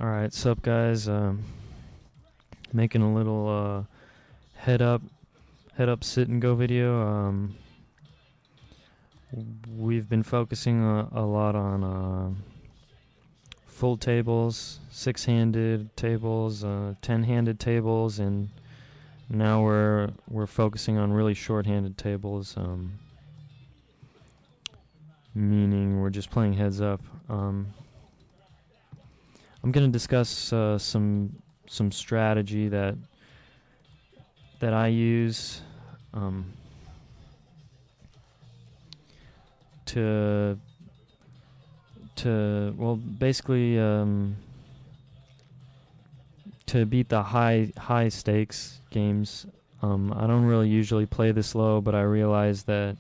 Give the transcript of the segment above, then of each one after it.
Alright, sup guys, making a little head up sit and go video. We've been focusing a lot on full tables, 6-handed tables, 10-handed tables, and now we're focusing on really short-handed tables, meaning we're just playing heads up. I'm going to discuss some strategy that I use to well, basically to beat the high stakes games. I don't really usually play this low, but I realize that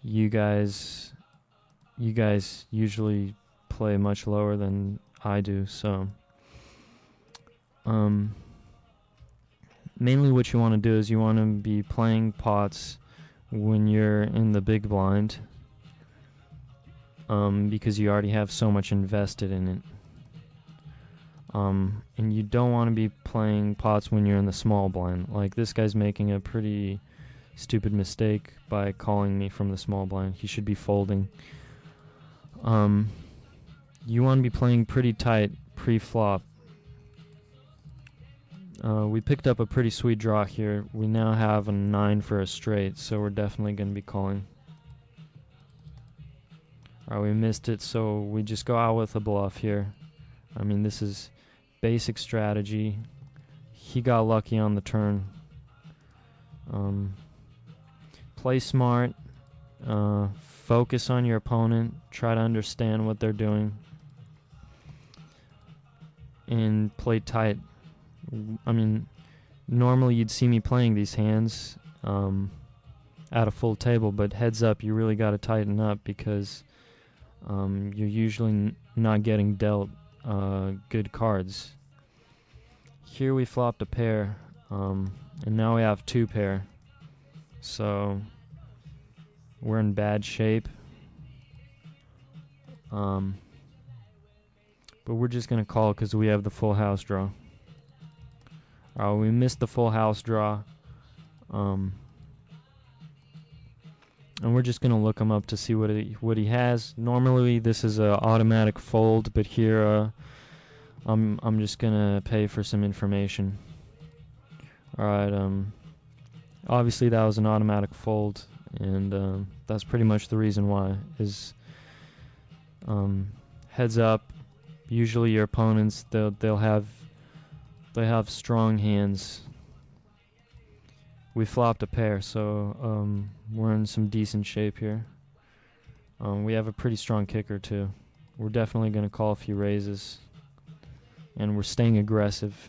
you guys usually play much lower than I do, so mainly what you want to do is you want to be playing pots when you're in the big blind, because you already have so much invested in it, and you don't want to be playing pots when you're in the small blind. Like, this guy's making a pretty stupid mistake by calling me from the small blind. He should be folding. You want to be playing pretty tight pre-flop. We picked up a pretty sweet draw here. We now have a 9 for a straight, so we're definitely going to be calling. Alright, we missed it, so we just go out with a bluff here. I mean, this is basic strategy. He got lucky on the turn. Play smart. Focus on your opponent. Try to understand what they're doing. And play tight. I mean, normally you'd see me playing these hands at a full table, but heads up, you really got to tighten up, because you're usually not getting dealt good cards. Here we flopped a pair, and now we have 2 pair, so we're in bad shape. But we're just going to call because we have the full house draw. We missed the full house draw. And we're just going to look him up to see what he has. Normally this is a automatic fold, but here I'm just going to pay for some information. Alright, obviously that was an automatic fold, and that's pretty much the reason why. Is heads up. Usually your opponents, they'll have strong hands. We flopped a pair, so we're in some decent shape here. We have a pretty strong kicker too. We're definitely going to call a few raises, and we're staying aggressive.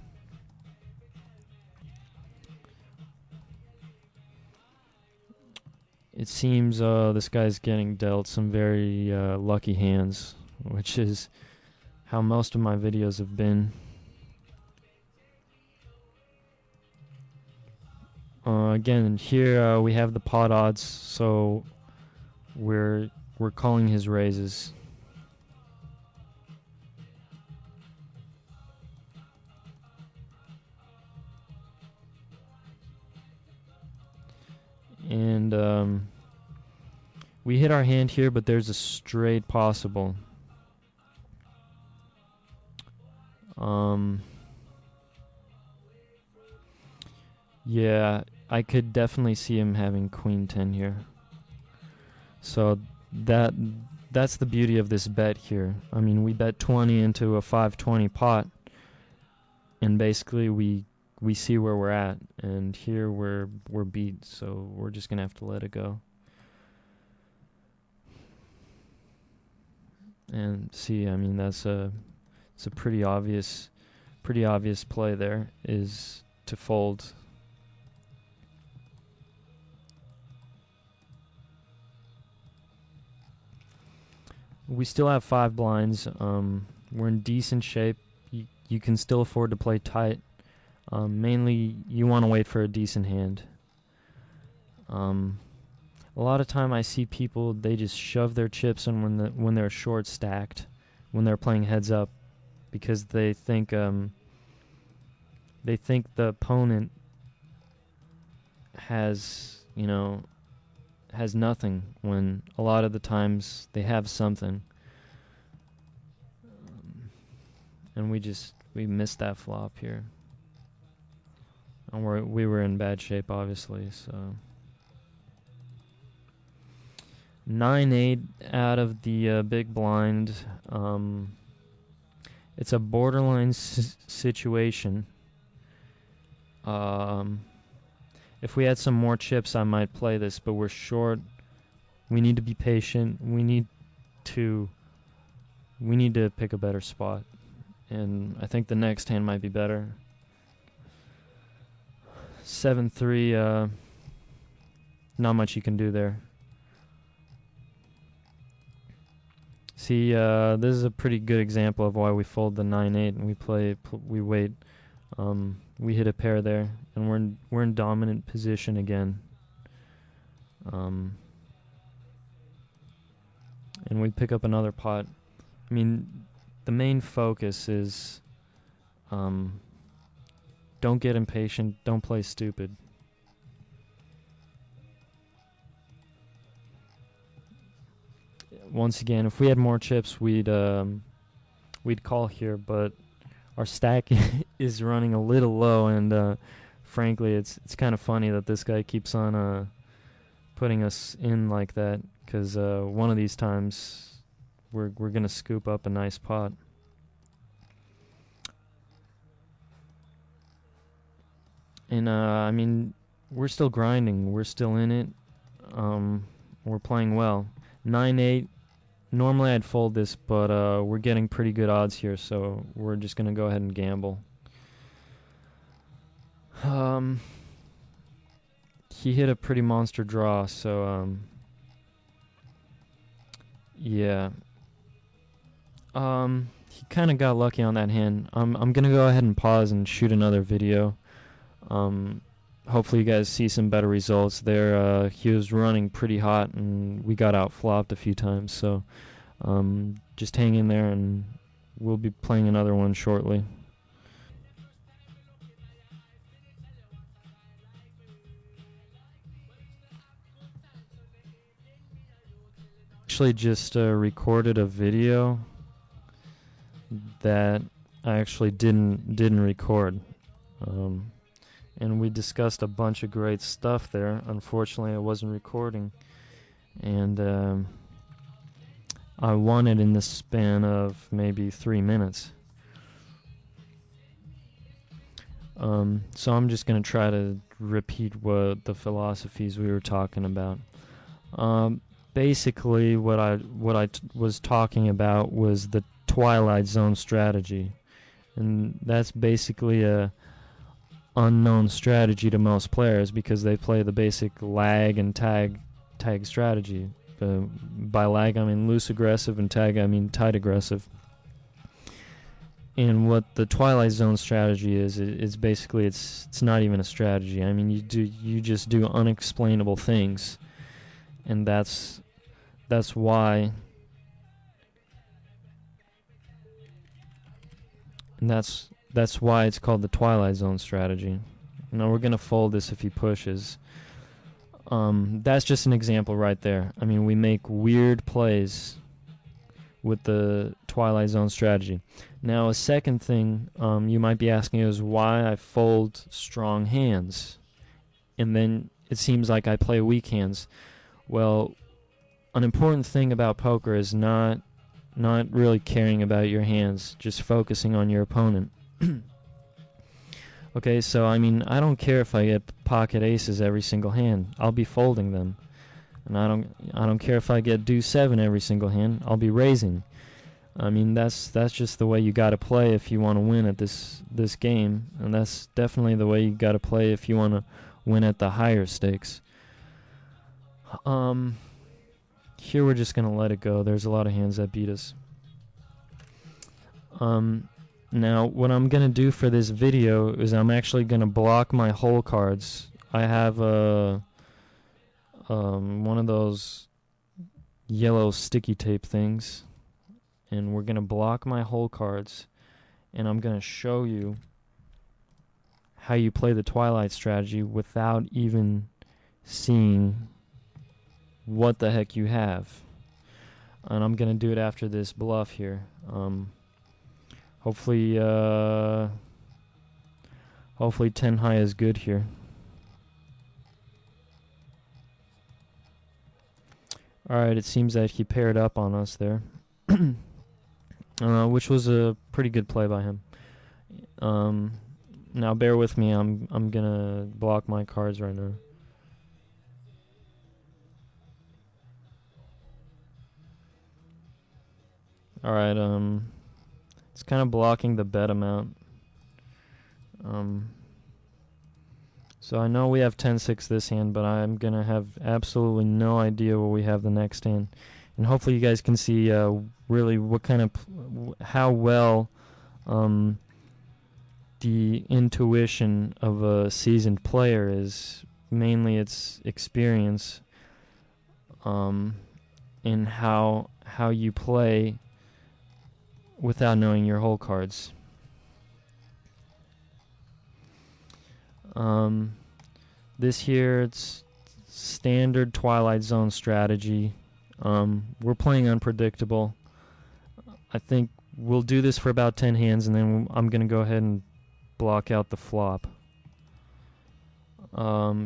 It seems this guy's getting dealt some very lucky hands, which is how most of my videos have been. Again, here we have the pot odds, so we're calling his raises. And we hit our hand here, but there's a straight possible. Yeah, I could definitely see him having queen 10 here. So that's the beauty of this bet here. I mean, we bet 20 into a 520 pot, and basically we see where we're at, and here we're beat, so we're just gonna have to let it go. And see, I mean, it's a pretty obvious play there, is to fold. We still have 5 blinds. We're in decent shape. You can still afford to play tight. Mainly, you want to wait for a decent hand. A lot of time I see people, they just shove their chips in when they're short stacked, when they're playing heads up. because they think the opponent has, has nothing, when a lot of the times they have something. And we missed that flop here. And we were in bad shape, obviously, so 9-8 out of the big blind. It's a borderline situation. If we had some more chips, I might play this, but we're short. We need to be patient. We need to pick a better spot, and I think the next hand might be better. 7-3. Not much you can do there. See, this is a pretty good example of why we fold the 9-8 and we wait. We hit a pair there, and we're in dominant position again. And we pick up another pot. I mean, the main focus is don't get impatient, don't play stupid. Once again, if we had more chips, we'd call here, but our stack is running a little low, and frankly, it's kind of funny that this guy keeps on putting us in like that, because one of these times we're gonna scoop up a nice pot. And I mean, we're still grinding, we're still in it. We're playing well. 9-8. Normally I'd fold this, but we're getting pretty good odds here, so we're just going to go ahead and gamble. He hit a pretty monster draw, so yeah. He kind of got lucky on that hand. I'm going to go ahead and pause and shoot another video. Hopefully you guys see some better results there. He was running pretty hot, and we got out-flopped a few times, so just hang in there, and we'll be playing another one shortly. Actually just recorded a video that I actually didn't record. And we discussed a bunch of great stuff there. Unfortunately, I wasn't recording, and I won it in the span of maybe 3 minutes. So I'm just going to try to repeat what the philosophies we were talking about. Basically, what I was talking about was the Twilight Zone strategy, and that's basically a unknown strategy to most players because they play the basic lag and tag strategy. By lag I mean loose aggressive, and tag I mean tight aggressive. And what the Twilight Zone strategy is basically it's not even a strategy. I mean you just do unexplainable things, and that's why. And that's why it's called the Twilight Zone strategy. Now we're going to fold this if he pushes. That's just an example right there. I mean, we make weird plays with the Twilight Zone strategy. Now, a second thing you might be asking is why I fold strong hands, and then it seems like I play weak hands. Well, an important thing about poker is not really caring about your hands, just focusing on your opponent. Okay, so I mean, I don't care if I get pocket aces every single hand. I'll be folding them. And I don't care if I get deuce 7 every single hand. I'll be raising. I mean, that's just the way you got to play if you want to win at this game, and that's definitely the way you got to play if you want to win at the higher stakes. Here we're just going to let it go. There's a lot of hands that beat us. Now, what I'm going to do for this video is I'm actually going to block my hole cards. I have one of those yellow sticky tape things, and we're going to block my hole cards. and I'm going to show you how you play the Twilight strategy without even seeing what the heck you have. And I'm going to do it after this bluff here. Hopefully 10 high is good here. Alright, it seems that he paired up on us there. Which was a pretty good play by him. Now bear with me, I'm gonna block my cards right now. Alright, it's kind of blocking the bet amount. So I know we have 10-6 this hand, but I'm going to have absolutely no idea what we have the next hand. And hopefully you guys can see really what kind of, how well the intuition of a seasoned player is. Mainly its experience in how you play without knowing your hole cards. This here, it's standard Twilight Zone strategy. We're playing unpredictable. I think we'll do this for about 10 hands, and then I'm going to go ahead and block out the flop.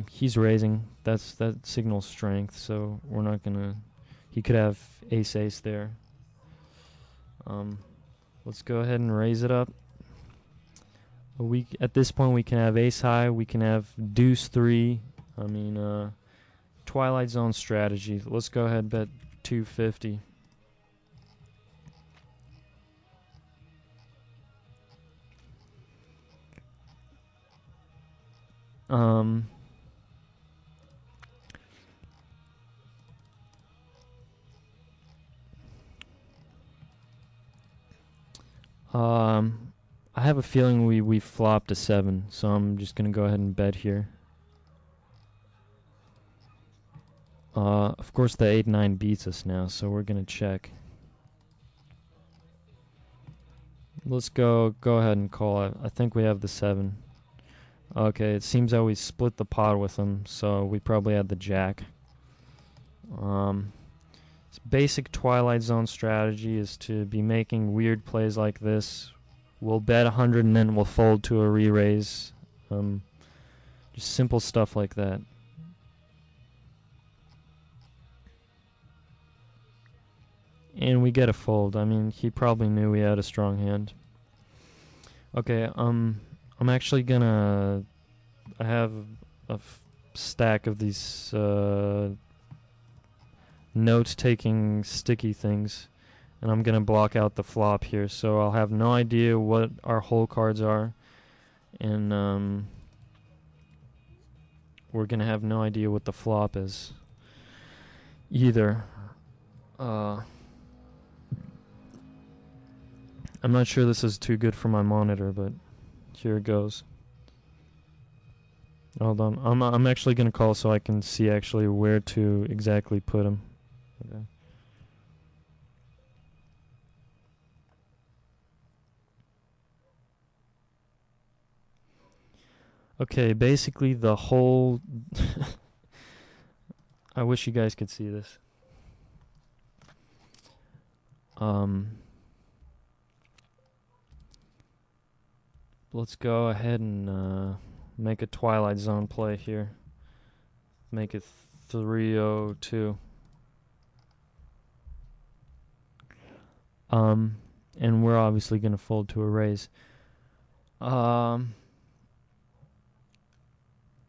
He's raising. That signals strength, so we're not going to... He could have ace-ace there. Let's go ahead and raise it up. At this point we can have ace high, we can have deuce 3. I mean, Twilight Zone strategy. Let's go ahead and bet 250. I have a feeling we flopped a 7, so I'm just gonna go ahead and bet here. Of course the 8-9 beats us now, so we're gonna check. Let's go ahead and call it. I think we have the 7. Okay, it seems that we split the pot with them, so we probably had the jack. It's basic Twilight Zone strategy is to be making weird plays like this. We'll bet 100 and then we'll fold to a re-raise. Just simple stuff like that. And we get a fold. I mean, he probably knew we had a strong hand. Okay, I'm actually gonna... I have a stack of these note-taking sticky things, and I'm gonna block out the flop here, so I'll have no idea what our hole cards are, and we're gonna have no idea what the flop is either. I'm not sure this is too good for my monitor, but here it goes. Hold on, I'm actually gonna call so I can see actually where to exactly put them. Okay. Okay, basically the whole... I wish you guys could see this. Let's go ahead and make a Twilight Zone play here. Make it 302. And we're obviously going to fold to a raise.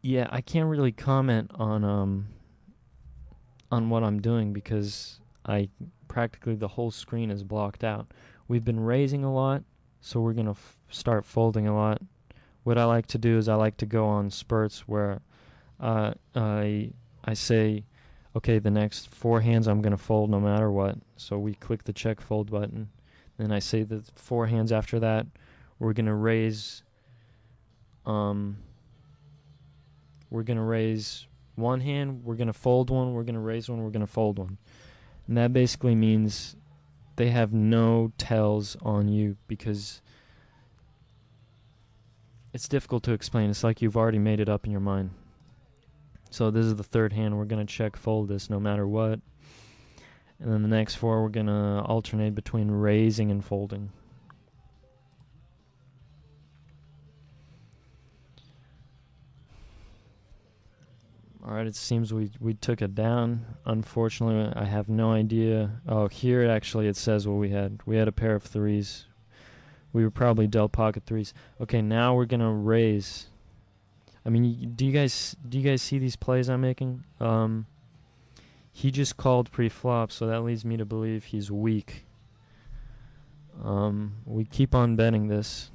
Yeah, I can't really comment on what I'm doing because practically the whole screen is blocked out. We've been raising a lot, so we're going to start folding a lot. What I like to do is I like to go on spurts where I say, okay, the next 4 hands I'm going to fold no matter what. So we click the check fold button. Then I say the 4 hands after that, we're going to raise... we're going to raise one hand, we're going to fold one, we're going to raise one, we're going to fold one. And that basically means they have no tells on you because it's difficult to explain. It's like you've already made it up in your mind. So this is the third hand. We're going to check fold this no matter what. And then the next four, we're going to alternate between raising and folding. Alright, it seems we took it down. Unfortunately, I have no idea. Oh, here it says what we had. We had a pair of threes. We were probably dealt pocket threes. Okay, now we're going to raise. I mean, do you guys see these plays I'm making? He just called pre-flop, so that leads me to believe he's weak. We keep on betting this.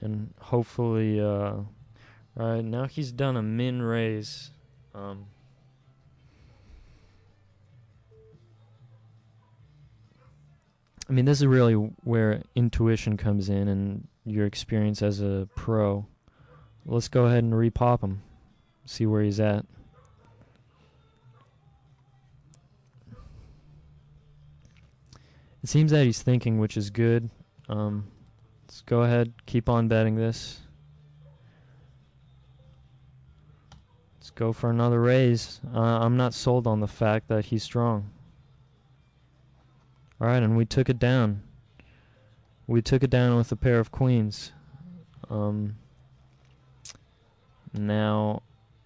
And hopefully, alright, now he's done a min raise. I mean, this is really where intuition comes in and your experience as a pro. Let's go ahead and repop him. See where he's at. It seems that he's thinking, which is good. Let's go ahead, keep on betting this. Let's go for another raise. I'm not sold on the fact that he's strong. Alright, and we took it down. We took it down with a pair of queens. Now,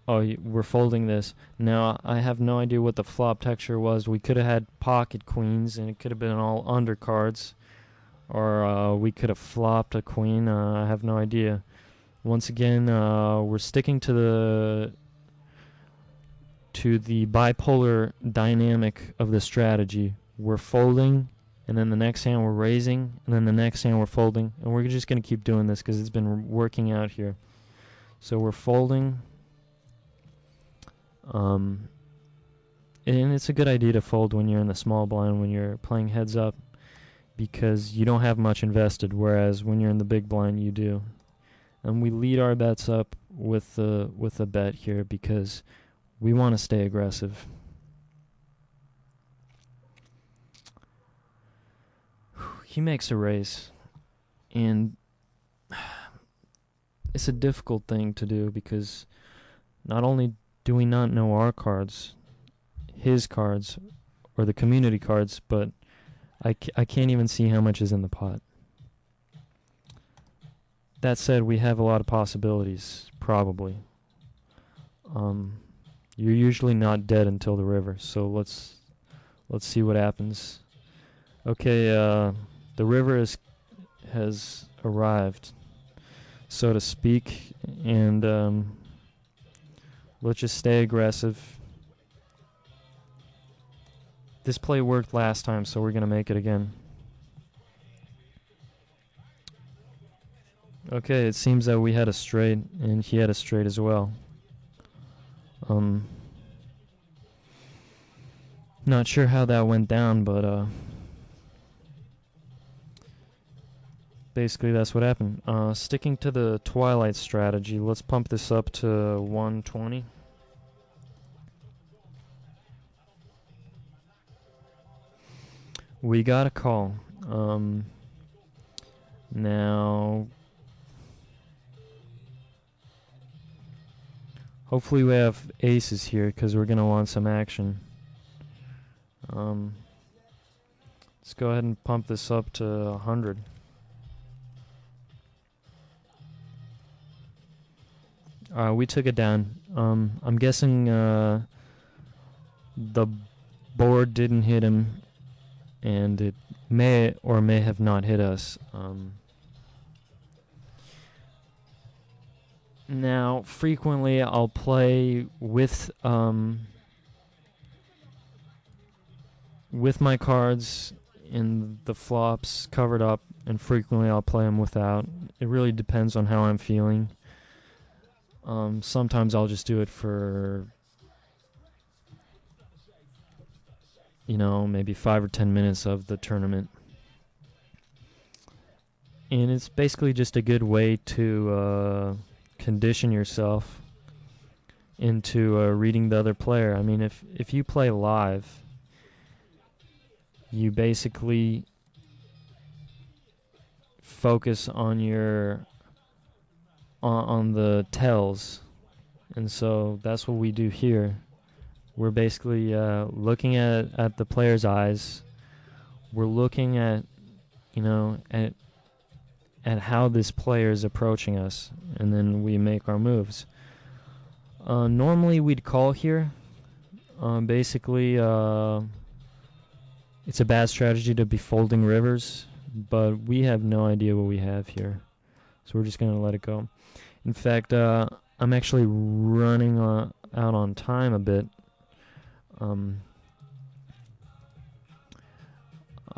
we're folding this. Now, I have no idea what the flop texture was. We could have had pocket queens, and it could have been all undercards. Or we could have flopped a queen. I have no idea. Once again, we're sticking to the bipolar dynamic of the strategy. We're folding, and then the next hand we're raising, and then the next hand we're folding. And we're just going to keep doing this because it's been working out here. So we're folding. And it's a good idea to fold when you're in the small blind, when you're playing heads up, because you don't have much invested, whereas when you're in the big blind, you do. And we lead our bets up with a bet here because we want to stay aggressive. He makes a raise, and it's a difficult thing to do because not only do we not know our cards, his cards, or the community cards, but I can't even see how much is in the pot. That said, we have a lot of possibilities, probably. You're usually not dead until the river, so let's see what happens. Okay, the river has arrived, so to speak, and let's just stay aggressive. This play worked last time, so we're going to make it again. Okay, it seems that we had a straight, and he had a straight as well. Not sure how that went down, but basically that's what happened. Sticking to the Twilight strategy, let's pump this up to 120. We got a call. Now, hopefully we have aces here because we're going to want some action. Let's go ahead and pump this up to 100. We took it down. I'm guessing the board didn't hit him, and it may or may have not hit us. Now, frequently I'll play with my cards in the flops covered up, and frequently I'll play them without. It really depends on how I'm feeling. Sometimes I'll just do it for, maybe 5 or 10 minutes of the tournament. And it's basically just a good way to condition yourself into reading the other player. I mean, if you play live, you basically focus on your on the tells, and so that's what we do here. We're basically looking at the player's eyes. We're looking at, you know, at how this player is approaching us, and then we make our moves. Normally we'd call here. Basically, it's a bad strategy to be folding rivers, but we have no idea what we have here, so we're just going to let it go. In fact, I'm actually running out on time a bit.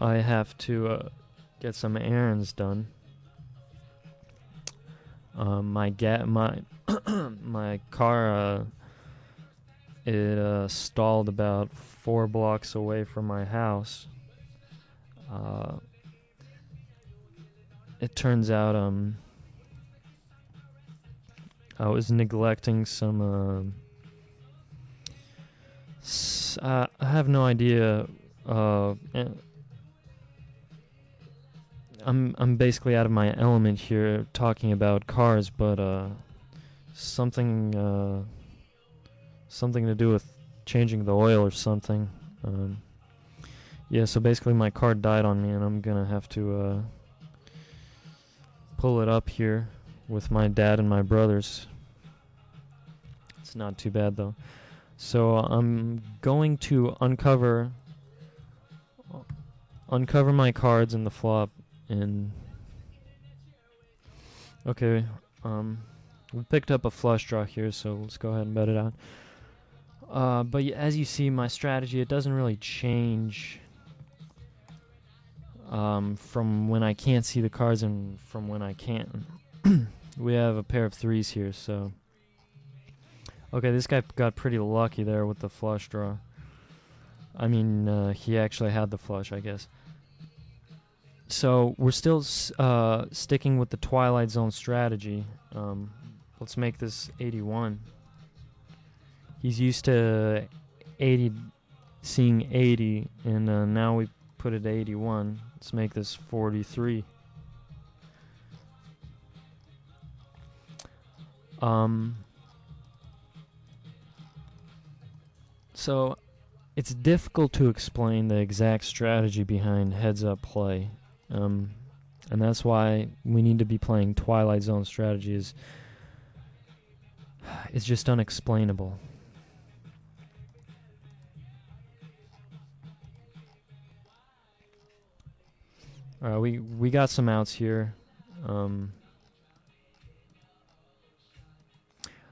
I have to get some errands done. My car it stalled about 4 blocks away from my house. It turns out I was neglecting some I have no idea. I'm basically out of my element here talking about cars, but something to do with changing the oil or something. Yeah, so basically my car died on me, and I'm gonna have to pull it up here with my dad and my brothers. It's not too bad though. So I'm going to uncover my cards in the flop, and okay, we picked up a flush draw here, so let's go ahead and bet it out. But as you see, my strategy, it doesn't really change from when I can't see the cards and from when I can. We have a pair of 3s here, so okay, this guy got pretty lucky there with the flush draw. I mean, he actually had the flush, I guess. So we're still sticking with the Twilight Zone strategy. Let's make this 81. He's used to 80, seeing 80, and now we put it 81. Let's make this 43. So it's difficult to explain the exact strategy behind heads-up play, and that's why we need to be playing Twilight Zone strategies. It's just unexplainable. Alright, we got some outs here.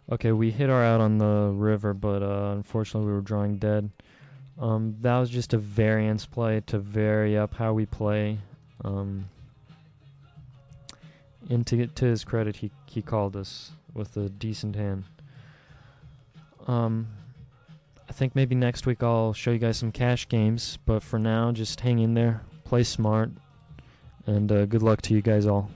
Okay, we hit our out on the river, but unfortunately we were drawing dead. That was just a variance play to vary up how we play. And to his credit, he called us with a decent hand. I think maybe next week I'll show you guys some cash games, but for now, just hang in there, play smart, and good luck to you guys all.